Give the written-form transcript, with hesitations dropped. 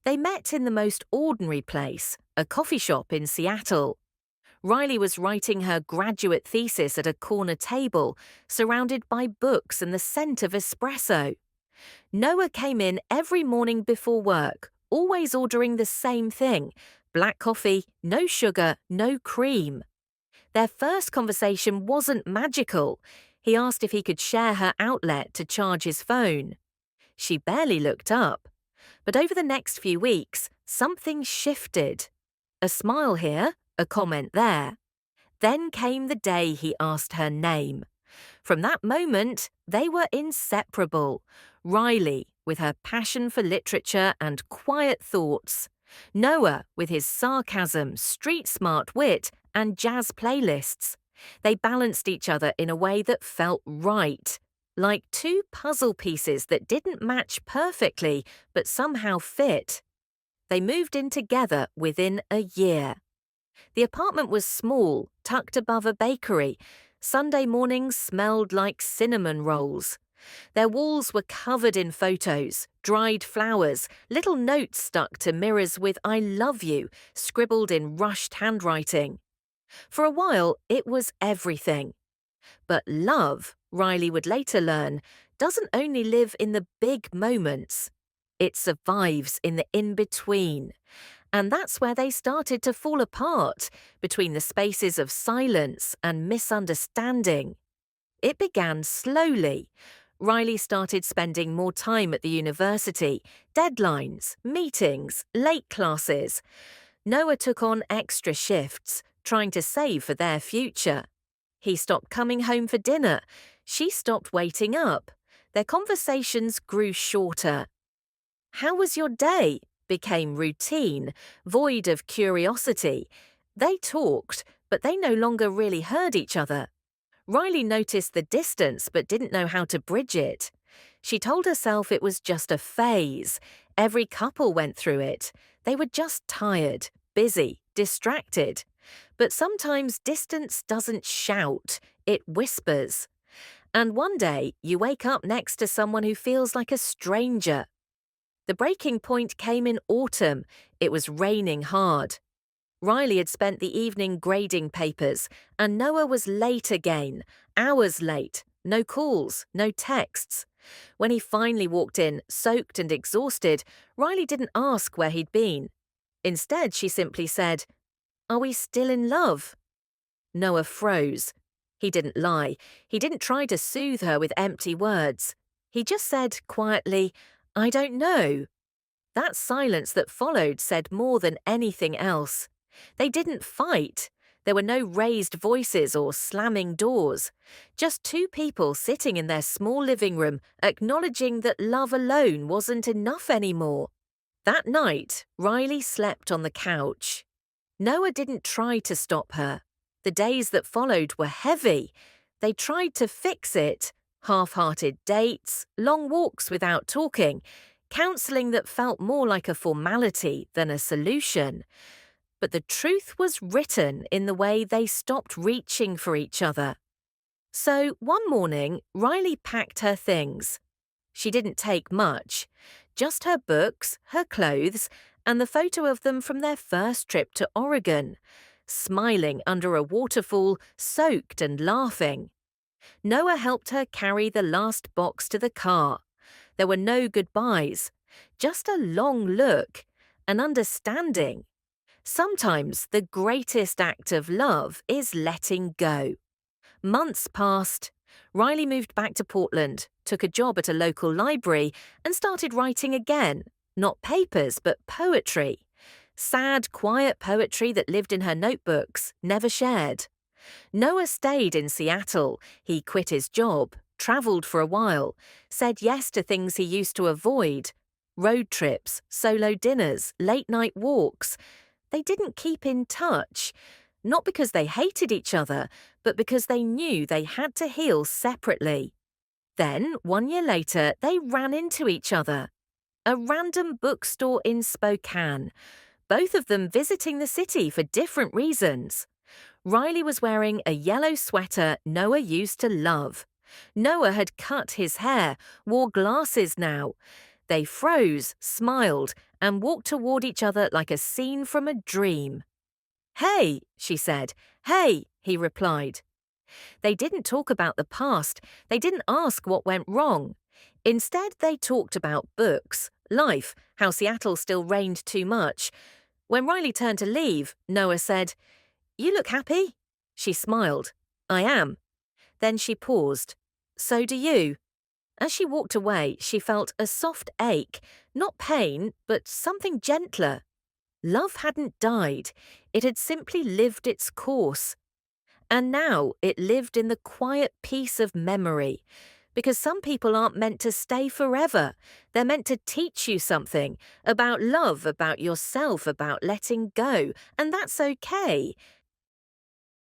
They met in the most ordinary place, a coffee shop in Seattle. Riley was writing her graduate thesis at a corner table, surrounded by books and the scent of espresso. Noah came in every morning before work, always ordering the same thing: black coffee, no sugar, no cream. Their first conversation wasn't magical. He asked if he could share her outlet to charge his phone. She barely looked up. But over the next few weeks, something shifted. A smile here, a comment there. Then came the day he asked her name. From that moment, they were inseparable. Riley, with her passion for literature and quiet thoughts. Noah, with his sarcasm, street-smart wit, and jazz playlists. They balanced each other in a way that felt right. Like two puzzle pieces that didn't match perfectly, but somehow fit. They moved in together within a year. The apartment was small, tucked above a bakery. Sunday mornings smelled like cinnamon rolls. Their walls were covered in photos, dried flowers, little notes stuck to mirrors with "I love you" scribbled in rushed handwriting. For a while, it was everything. But love, Riley would later learn, doesn't only live in the big moments. It survives in the in-between. And that's where they started to fall apart, between the spaces of silence and misunderstanding. It began slowly. Riley started spending more time at the university, deadlines, meetings, late classes. Noah took on extra shifts, trying to save for their future. He stopped coming home for dinner. She stopped waiting up. Their conversations grew shorter. "How was your day?" became routine, void of curiosity. They talked, but they no longer really heard each other. Riley noticed the distance but didn't know how to bridge it. She told herself it was just a phase. Every couple went through it. They were just tired, busy, distracted. But sometimes distance doesn't shout, it whispers. And one day, you wake up next to someone who feels like a stranger. The breaking point came in autumn. It was raining hard. Riley had spent the evening grading papers, and Noah was late again, hours late, no calls, no texts. When he finally walked in, soaked and exhausted, Riley didn't ask where he'd been. Instead, she simply said, "Are we still in love?" Noah froze. He didn't lie. He didn't try to soothe her with empty words. He just said quietly, "I don't know." That silence that followed said more than anything else. They didn't fight. There were no raised voices or slamming doors. Just two people sitting in their small living room, acknowledging that love alone wasn't enough anymore. That night, Riley slept on the couch. Noah didn't try to stop her. The days that followed were heavy. They tried to fix it. Half-hearted dates, long walks without talking, counselling that felt more like a formality than a solution. But the truth was written in the way they stopped reaching for each other. So one morning, Riley packed her things. She didn't take much, just her books, her clothes, and the photo of them from their first trip to Oregon, smiling under a waterfall, soaked and laughing. Noah helped her carry the last box to the car. There were no goodbyes, just a long look, an understanding. Sometimes the greatest act of love is letting go. Months passed. Riley moved back to Portland, took a job at a local library, and started writing again. Not papers, but poetry. Sad, quiet poetry that lived in her notebooks, never shared. Noah stayed in Seattle. He quit his job, travelled for a while, said yes to things he used to avoid. Road trips, solo dinners, late-night walks. They didn't keep in touch, not because they hated each other, but because they knew they had to heal separately. Then, 1 year later, they ran into each other. A random bookstore in Spokane, both of them visiting the city for different reasons. Riley was wearing a yellow sweater Noah used to love. Noah had cut his hair, wore glasses now. They froze, smiled, and walked toward each other like a scene from a dream. "Hey," she said. "Hey," he replied. They didn't talk about the past. They didn't ask what went wrong. Instead, they talked about books, life, how Seattle still rained too much. When Riley turned to leave, Noah said, "You look happy." She smiled. "I am." Then she paused. "So do you." As she walked away, she felt a soft ache, not pain, but something gentler. Love hadn't died. It had simply lived its course. And now it lived in the quiet peace of memory. Because some people aren't meant to stay forever. They're meant to teach you something about love, about yourself, about letting go. And that's okay.